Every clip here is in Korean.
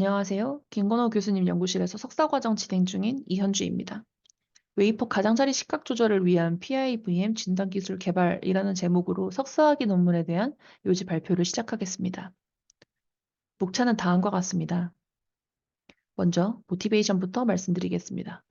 안녕하세요. 김건호 교수님 연구실에서 석사과정 진행 중인 이현주입니다. 웨이퍼 가장자리 식각 조절을 위한 PIVM 진단 기술 개발이라는 제목으로 석사학위 논문에 대한 요지 발표를 시작하겠습니다. 목차는 다음과 같습니다. 먼저 모티베이션부터 말씀드리겠습니다.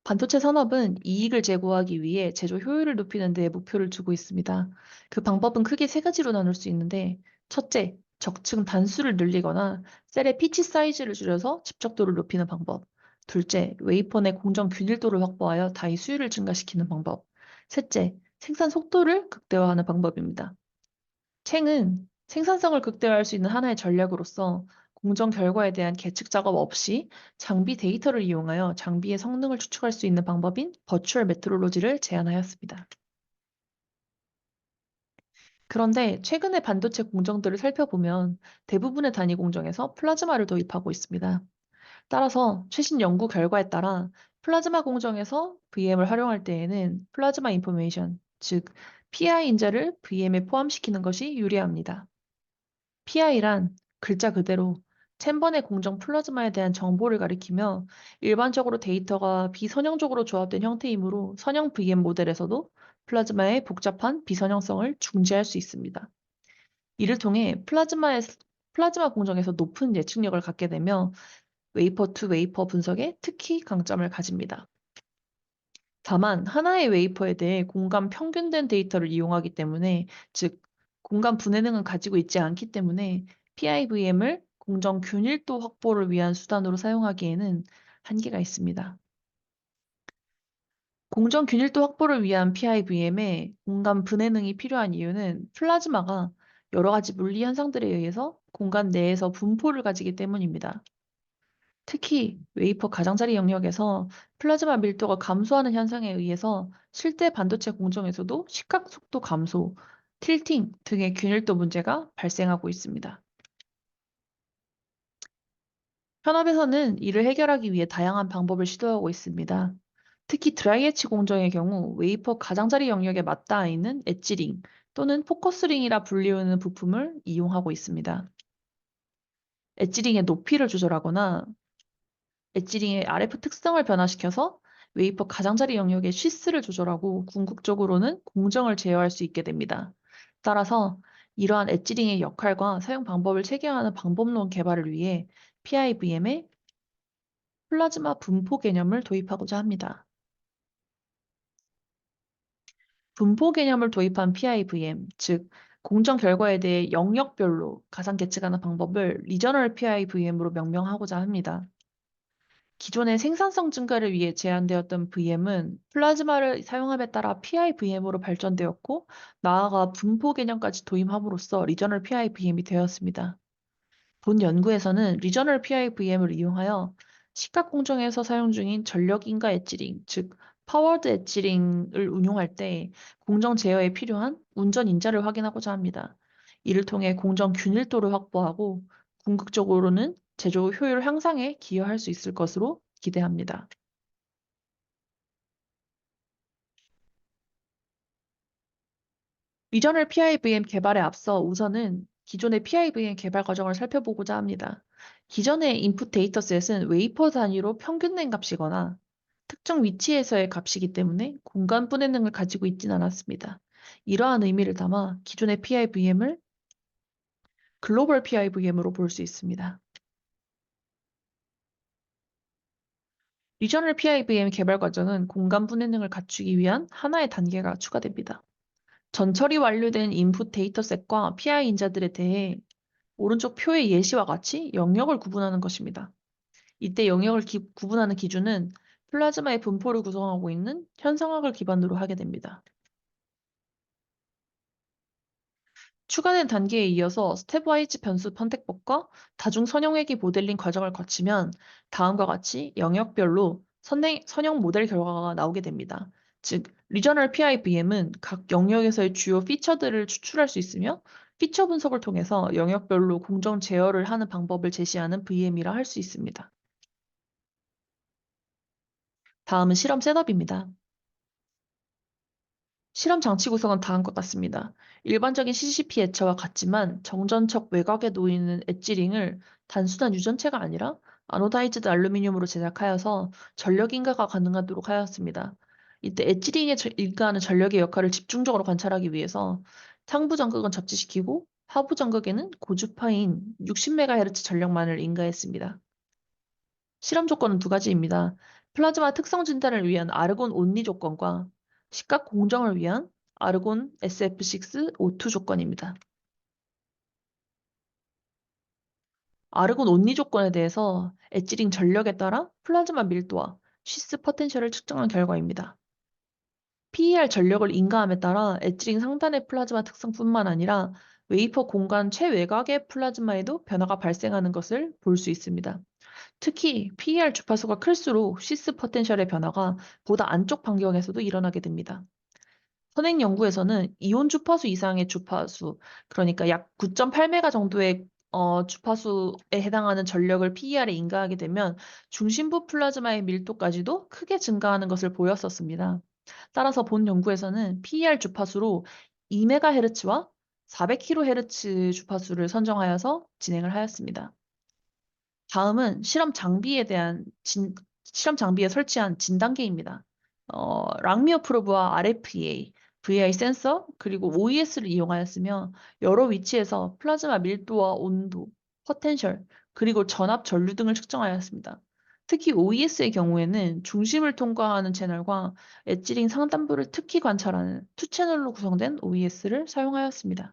반도체 산업은 이익을 제고하기 위해 제조 효율을 높이는 데 목표를 두고 있습니다. 그 방법은 크게 세 가지로 나눌 수 있는데, 첫째, 적층 단수를 늘리거나 셀의 피치 사이즈를 줄여서 집적도를 높이는 방법. 둘째, 웨이퍼 내 공정 균일도를 확보하여 다이 수율을 증가시키는 방법. 셋째, 생산 속도를 극대화하는 방법입니다. 챙은 생산성을 극대화할 수 있는 하나의 전략으로서 공정 결과에 대한 계측 작업 없이 장비 데이터를 이용하여 장비의 성능을 추측할 수 있는 방법인 버추얼 메트로로지를 제안하였습니다. 그런데 최근의 반도체 공정들을 살펴보면 대부분의 단위 공정에서 플라즈마를 도입하고 있습니다. 따라서 최신 연구 결과에 따라 플라즈마 공정에서 VM을 활용할 때에는 플라즈마 인포메이션, 즉 PI 인자를 VM에 포함시키는 것이 유리합니다. PI란 글자 그대로 챔버의 공정 플라즈마에 대한 정보를 가리키며, 일반적으로 데이터가 비선형적으로 조합된 형태이므로 선형 VM 모델에서도 플라즈마의 복잡한 비선형성을 중지할 수 있습니다. 이를 통해 플라즈마 공정에서 높은 예측력을 갖게 되며 웨이퍼 투 웨이퍼 분석에 특히 강점을 가집니다. 다만 하나의 웨이퍼에 대해 공간 평균된 데이터를 이용하기 때문에, 즉 공간 분해능은 가지고 있지 않기 때문에 PIVM을 공정 균일도 확보를 위한 수단으로 사용하기에는 한계가 있습니다. 공정 균일도 확보를 위한 PIVM에 공간 분해능이 필요한 이유는 플라즈마가 여러 가지 물리 현상들에 의해서 공간 내에서 분포를 가지기 때문입니다. 특히 웨이퍼 가장자리 영역에서 플라즈마 밀도가 감소하는 현상에 의해서 실제 반도체 공정에서도 시각 속도 감소, 틸팅 등의 균일도 문제가 발생하고 있습니다. 현업에서는 이를 해결하기 위해 다양한 방법을 시도하고 있습니다. 특히 드라이 에치 공정의 경우 웨이퍼 가장자리 영역에 맞닿아 있는 엣지링 또는 포커스링이라 불리우는 부품을 이용하고 있습니다. 엣지링의 높이를 조절하거나 엣지링의 RF 특성을 변화시켜서 웨이퍼 가장자리 영역의 쉬스를 조절하고 궁극적으로는 공정을 제어할 수 있게 됩니다. 따라서 이러한 엣지링의 역할과 사용 방법을 체계화하는 방법론 개발을 위해 PIVM에 플라즈마 분포 개념을 도입하고자 합니다. 분포 개념을 도입한 PIVM, 즉 공정 결과에 대해 영역별로 가상 계측하는 방법을 리저널 PIVM으로 명명하고자 합니다. 기존의 생산성 증가를 위해 제안되었던 VM은 플라즈마를 사용함에 따라 PIVM으로 발전되었고, 나아가 분포 개념까지 도입함으로써 리저널 PIVM이 되었습니다. 본 연구에서는 리저널 PIVM을 이용하여 시각 공정에서 사용 중인 전력 인가 엣지링, 즉 파워드 엣지링을 운용할 때 공정 제어에 필요한 운전 인자를 확인하고자 합니다. 이를 통해 공정 균일도를 확보하고 궁극적으로는 제조 효율 향상에 기여할 수 있을 것으로 기대합니다. 리저널 PIVM 개발에 앞서 우선은 기존의 PIVM 개발 과정을 살펴보고자 합니다. 기존의 인풋 데이터셋은 웨이퍼 단위로 평균된 값이거나 특정 위치에서의 값이기 때문에 공간 분해 능을 가지고 있진 않았습니다. 이러한 의미를 담아 기존의 PIVM을 글로벌 PIVM으로 볼 수 있습니다. 리저널 PIVM 개발 과정은 공간 분해 능을 갖추기 위한 하나의 단계가 추가됩니다. 전처리 완료된 인풋 데이터셋과 PI 인자들에 대해 오른쪽 표의 예시와 같이 영역을 구분하는 것입니다. 이때 영역을 구분하는 기준은 플라즈마의 분포를 구성하고 있는 현상학을 기반으로 하게 됩니다. 추가된 단계에 이어서 스텝와이즈 변수 선택법과 다중 선형회귀 모델링 과정을 거치면 다음과 같이 영역별로 선형 모델 결과가 나오게 됩니다. 즉, 리저널 PIVM은 각 영역에서의 주요 피처들을 추출할 수 있으며, 피처 분석을 통해서 영역별로 공정 제어를 하는 방법을 제시하는 VM이라 할 수 있습니다. 다음은 실험 셋업입니다. 실험 장치 구성은 다음과 같습니다. 일반적인 CCP 액체와 같지만 정전척 외곽에 놓이는 엣지링을 단순한 유전체가 아니라 아노다이즈드 알루미늄으로 제작하여서 전력 인가가 가능하도록 하였습니다. 이때 엣지링에 인가하는 전력의 역할을 집중적으로 관찰하기 위해서 상부 전극은 접지시키고 하부 전극에는 고주파인 60MHz 전력만을 인가했습니다. 실험 조건은 두 가지입니다. 플라즈마 특성 진단을 위한 아르곤 온리 조건과 시각 공정을 위한 아르곤 SF6 O2 조건입니다. 아르곤 온리 조건에 대해서 에치링 전력에 따라 플라즈마 밀도와 쉬스 포텐셜을 측정한 결과입니다. PER 전력을 인가함에 따라 에치링 상단의 플라즈마 특성뿐만 아니라 웨이퍼 공간 최외곽의 플라즈마에도 변화가 발생하는 것을 볼 수 있습니다. 특히 PER 주파수가 클수록 시스 포텐셜의 변화가 보다 안쪽 반경에서도 일어나게 됩니다. 선행 연구에서는 이온 주파수 이상의 주파수, 그러니까 약 9.8메가 정도의 주파수에 해당하는 전력을 PER에 인가하게 되면 중심부 플라즈마의 밀도까지도 크게 증가하는 것을 보였었습니다. 따라서 본 연구에서는 PER 주파수로 2메가헤르츠와 400kHz 주파수를 선정하여서 진행을 하였습니다. 다음은 실험 장비에 설치한 진단계입니다. 랑미어 프로브와 RFEA, VI 센서, 그리고 OES를 이용하였으며 여러 위치에서 플라즈마 밀도와 온도, 포텐셜, 그리고 전압 전류 등을 측정하였습니다. 특히 OES의 경우에는 중심을 통과하는 채널과 엣지링 상단부를 특히 관찰하는 투 채널로 구성된 OES를 사용하였습니다.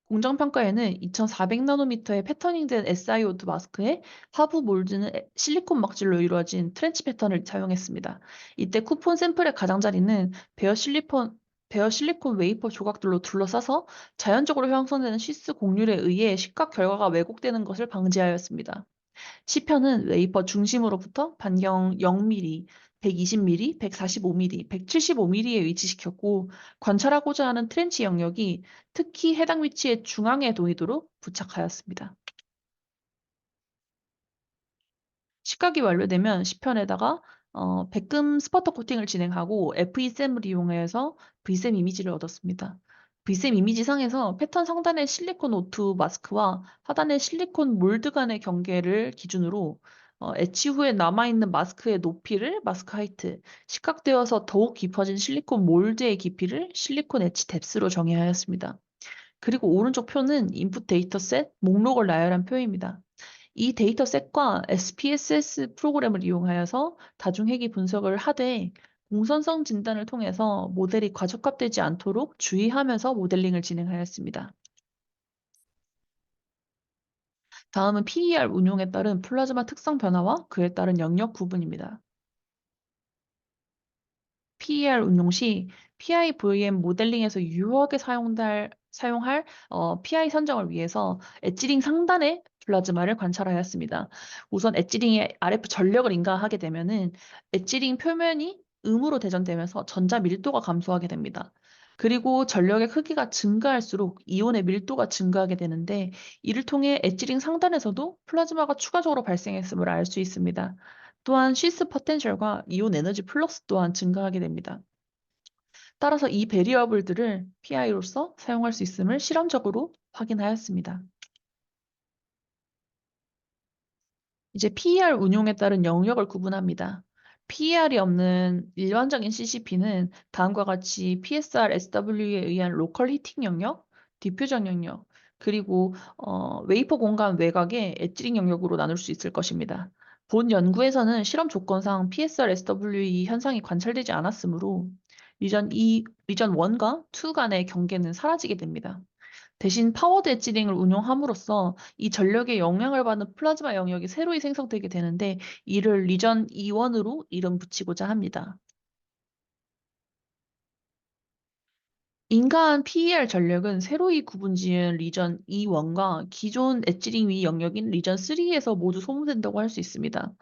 공정평가에는 2400나노미터의 패터닝된 SiO2 마스크에 하부 몰드는 실리콘 막질로 이루어진 트렌치 패턴을 사용했습니다. 이때 쿠폰 샘플의 가장자리는 베어 실리콘 웨이퍼 조각들로 둘러싸서 자연적으로 형성되는 시스 곡률에 의해 시각 결과가 왜곡되는 것을 방지하였습니다. 시편은 웨이퍼 중심으로부터 반경 0mm, 120mm, 145mm, 175mm에 위치시켰고 관찰하고자 하는 트렌치 영역이 특히 해당 위치의 중앙에 놓이도록 부착하였습니다. 식각이 완료되면 시편에다가 백금 스퍼터 코팅을 진행하고 FESM을 이용해서 V셈 이미지를 얻었습니다. V셈 이미지 상에서 패턴 상단의 실리콘 O2 마스크와 하단의 실리콘 몰드 간의 경계를 기준으로 etch 후에 남아있는 마스크의 높이를 마스크 하이트, 식각되어서 더욱 깊어진 실리콘 몰드의 깊이를 실리콘 엣치 뎁스로 정의하였습니다. 그리고 오른쪽 표는 인풋 데이터 셋 목록을 나열한 표입니다. 이 데이터셋과 SPSS 프로그램을 이용하여서 다중회귀 분석을 하되 공선성 진단을 통해서 모델이 과적합되지 않도록 주의하면서 모델링을 진행하였습니다. 다음은 PER 운용에 따른 플라즈마 특성 변화와 그에 따른 영역 구분입니다. PER 운용 시 PIVM 모델링에서 유효하게 사용할 PI 선정을 위해서 엣지링 상단의 플라즈마를 관찰하였습니다. 우선 엣지링에 RF 전력을 인가하게 되면은 엣지링 표면이 음으로 대전되면서 전자 밀도가 감소하게 됩니다. 그리고 전력의 크기가 증가할수록 이온의 밀도가 증가하게 되는데 이를 통해 엣지링 상단에서도 플라즈마가 추가적으로 발생했음을 알 수 있습니다. 또한 시스 포텐셜과 이온 에너지 플럭스 또한 증가하게 됩니다. 따라서 이 베리어블들을 PI로서 사용할 수 있음을 실험적으로 확인하였습니다. 이제 PER 운용에 따른 영역을 구분합니다. PER이 없는 일반적인 CCP는 다음과 같이 PSR, SW에 의한 로컬 히팅 영역, 디퓨전 영역, 그리고 웨이퍼 공간 외곽의 엣지링 영역으로 나눌 수 있을 것입니다. 본 연구에서는 실험 조건상 PSR, SWE 현상이 관찰되지 않았으므로 리전 1과 2 간의 경계는 사라지게 됩니다. 대신 파워드 엣지링을 운용함으로써 이 전력에 영향을 받는 플라즈마 영역이 새로이 생성되게 되는데 이를 리전 E1으로 이름 붙이고자 합니다. 인가한 PER 전력은 새로이 구분지은 리전 E1과 기존 엣지링 위 영역인 리전 3에서 모두 소모된다고 할 수 있습니다.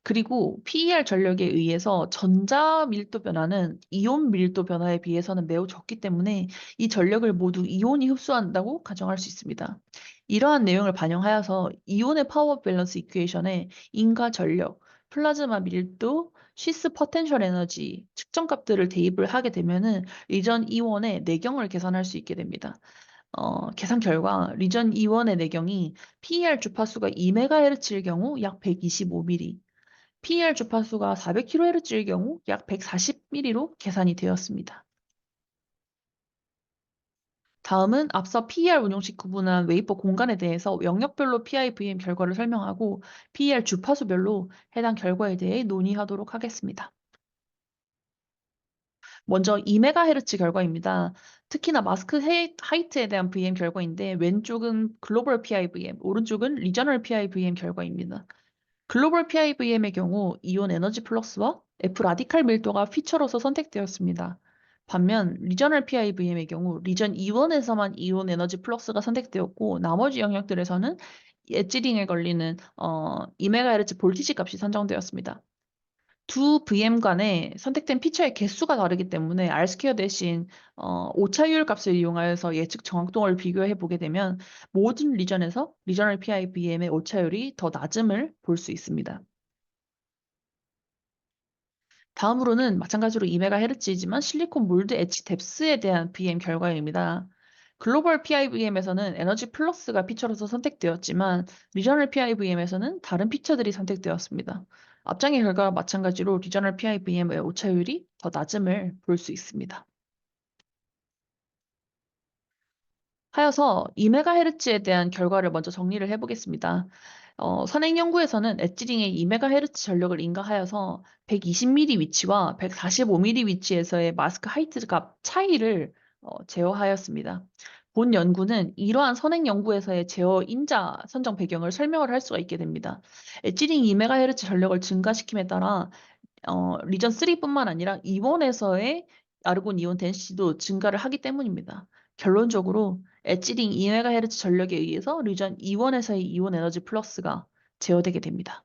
그리고 PER 전력에 의해서 전자 밀도 변화는 이온 밀도 변화에 비해서는 매우 적기 때문에 이 전력을 모두 이온이 흡수한다고 가정할 수 있습니다. 이러한 내용을 반영하여서 이온의 파워 밸런스 이퀘이션에 인가 전력, 플라즈마 밀도, 시스 포텐셜 에너지 측정 값들을 대입을 하게 되면은 리전 E1의 내경을 계산할 수 있게 됩니다. 계산 결과 리전 E1의 내경이 PER 주파수가 2MHz일 경우 약 125mm, PER 주파수가 400kHz일 경우 약 140mm로 계산이 되었습니다. 다음은 앞서 PER 운용식 구분한 웨이퍼 공간에 대해서 영역별로 PIVM 결과를 설명하고 PER 주파수별로 해당 결과에 대해 논의하도록 하겠습니다. 먼저 2MHz 결과입니다. 특히나 마스크 하이트에 대한 VM 결과인데 왼쪽은 글로벌 PIVM, 오른쪽은 리저널 PIVM 결과입니다. 글로벌 PIVM의 경우 이온 에너지 플럭스와 F 라디칼 밀도가 피처로서 선택되었습니다. 반면 리저널 PIVM의 경우 리전 E1에서만 이온 에너지 플럭스가 선택되었고 나머지 영역들에서는 엣지링에 걸리는 2MHz 볼티지 값이 산정되었습니다. 두 VM 간에 선택된 피처의 개수가 다르기 때문에 R 스퀘어 대신 오차율 값을 이용하여서 예측 정확도를 비교해 보게 되면 모든 리전에서 리저널 PIVM의 오차율이 더 낮음을 볼 수 있습니다. 다음으로는 마찬가지로 2MHz이지만 실리콘 몰드 엣지 뎁스에 대한 VM 결과입니다. 글로벌 PIVM에서는 에너지 플러스가 피처로서 선택되었지만 리저널 PIVM에서는 다른 피처들이 선택되었습니다. 앞장의 결과와 마찬가지로 리저널 PIVM의 오차율이 더 낮음을 볼 수 있습니다. 하여서 2MHz에 대한 결과를 먼저 정리를 해보겠습니다. 선행 연구에서는 엣지링의 2MHz 전력을 인가하여서 120mm 위치와 145mm 위치에서의 마스크 하이트 값 차이를 제어하였습니다. 본 연구는 이러한 선행 연구에서의 제어 인자 선정 배경을 설명을 할 수가 있게 됩니다. 엣지링 2MHz 전력을 증가시킴에 따라 리전 3뿐만 아니라 이온에서의 아르곤 이온 덴시티도 증가를 하기 때문입니다. 결론적으로 엣지링 2MHz 전력에 의해서 리전 E1에서의 이온 에너지 플러스가 제어되게 됩니다.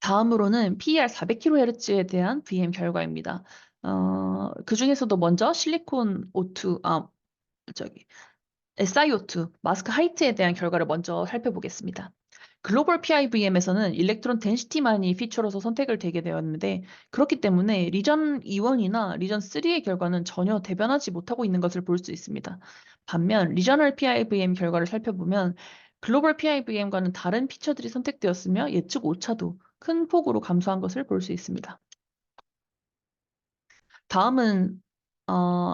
다음으로는 PER 400kHz에 대한 VM 결과입니다. 그중에서도 먼저 실리콘 O2, 저기 SiO2, 마스크 하이트에 대한 결과를 먼저 살펴보겠습니다. 글로벌 PIVM에서는 일렉트론 덴시티만이 피처로서 선택을 되게 되었는데 그렇기 때문에 리전 E1이나 리전 3의 결과는 전혀 대변하지 못하고 있는 것을 볼 수 있습니다. 반면 리저널 PIVM 결과를 살펴보면 글로벌 PIVM과는 다른 피처들이 선택되었으며 예측 오차도 큰 폭으로 감소한 것을 볼 수 있습니다. 다음은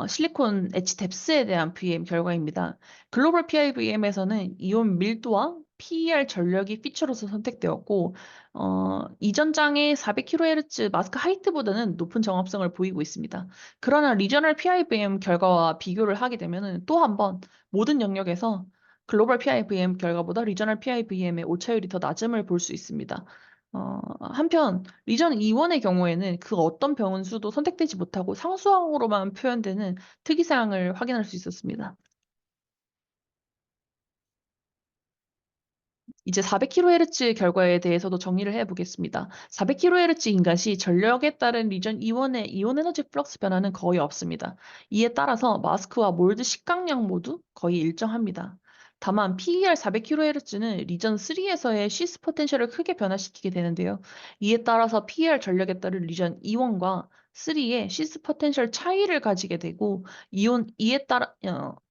실리콘 엣지 뎁스에 대한 VM 결과입니다. 글로벌 PIVM에서는 이온 밀도와 PER 전력이 피처로서 선택되었고 이전 장의 400kHz 마스크 하이트보다는 높은 정합성을 보이고 있습니다. 그러나 리저널 PIVM 결과와 비교를 하게 되면 또 한 번 모든 영역에서 글로벌 PIVM 결과보다 리저널 PIVM의 오차율이 더 낮음을 볼 수 있습니다. 한편 리전 E1의 경우에는 그 어떤 병원수도 선택되지 못하고 상수항으로만 표현되는 특이사항을 확인할 수 있었습니다. 이제 400kHz 결과에 대해서도 정리를 해보겠습니다. 400kHz 인가시 전력에 따른 리전 E1의 이온 에너지 플럭스 변화는 거의 없습니다. 이에 따라서 마스크와 몰드 식각량 모두 거의 일정합니다. 다만 PER 400kHz는 리전 3에서의 시스 포텐셜을 크게 변화시키게 되는데요. 이에 따라서 PER 전력에 따른 리전 E1과 3의 시스 포텐셜 차이를 가지게 되고 이에 따라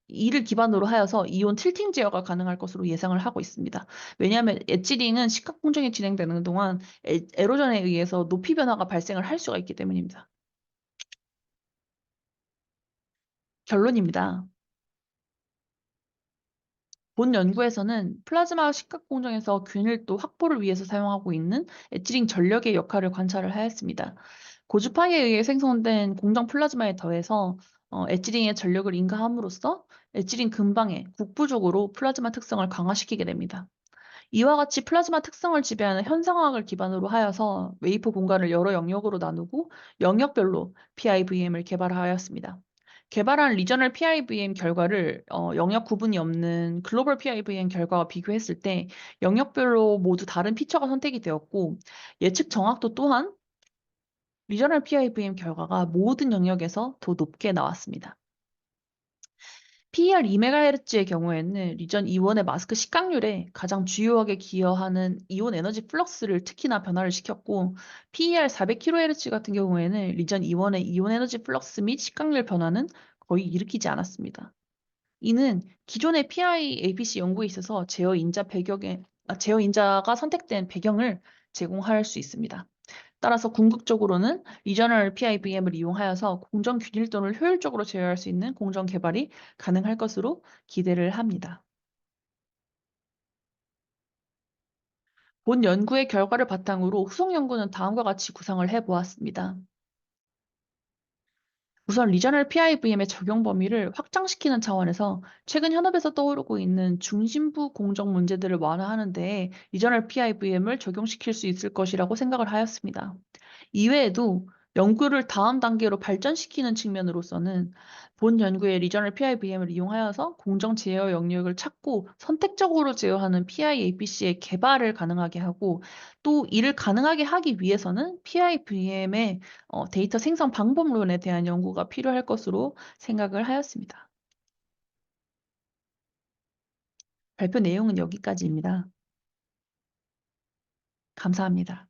이를 기반으로 하여서 이온 틸팅 제어가 가능할 것으로 예상을 하고 있습니다. 왜냐하면 엣지링은 시각 공정이 진행되는 동안 에로전에 의해서 높이 변화가 발생을 할 수가 있기 때문입니다. 결론입니다. 본 연구에서는 플라즈마 시각 공정에서 균일도 확보를 위해서 사용하고 있는 엣지링 전력의 역할을 관찰을 하였습니다. 고주파에 의해 생성된 공정 플라즈마에 더해서 엣지링의 전력을 인가함으로써 엣지링 근방에 국부적으로 플라즈마 특성을 강화시키게 됩니다. 이와 같이 플라즈마 특성을 지배하는 현상화학을 기반으로 하여서 웨이퍼 공간을 여러 영역으로 나누고 영역별로 PIVM을 개발하였습니다. 개발한 리저널 PIVM 결과를 영역 구분이 없는 글로벌 PIVM 결과와 비교했을 때 영역별로 모두 다른 피처가 선택이 되었고 예측 정확도 또한 리저널 PIVM 결과가 모든 영역에서 더 높게 나왔습니다. PER 2MHz의 경우에는 리전 이원의 마스크 식각률에 가장 주요하게 기여하는 이온 에너지 플럭스를 특히나 변화를 시켰고, PER 400kHz 같은 경우에는 리전 이원의 이온 에너지 플럭스 및 식각률 변화는 거의 일으키지 않았습니다. 이는 기존의 PI-APC 연구에 있어서 제어 인자가 선택된 배경을 제공할 수 있습니다. 따라서 궁극적으로는 리저널 PIBM을 이용하여서 공정 균일도를 효율적으로 제어할 수 있는 공정 개발이 가능할 것으로 기대를 합니다. 본 연구의 결과를 바탕으로 후속 연구는 다음과 같이 구상을 해 보았습니다. 우선 리저널 PIVM의 적용 범위를 확장시키는 차원에서 최근 현업에서 떠오르고 있는 중심부 공정 문제들을 완화하는 데에 리저널 PIVM을 적용시킬 수 있을 것이라고 생각을 하였습니다. 이외에도 연구를 다음 단계로 발전시키는 측면으로서는 본 연구의 리저널 PIVM을 이용하여서 공정 제어 영역을 찾고 선택적으로 제어하는 PIAPC의 개발을 가능하게 하고, 또 이를 가능하게 하기 위해서는 PIVM의 데이터 생성 방법론에 대한 연구가 필요할 것으로 생각을 하였습니다. 발표 내용은 여기까지입니다. 감사합니다.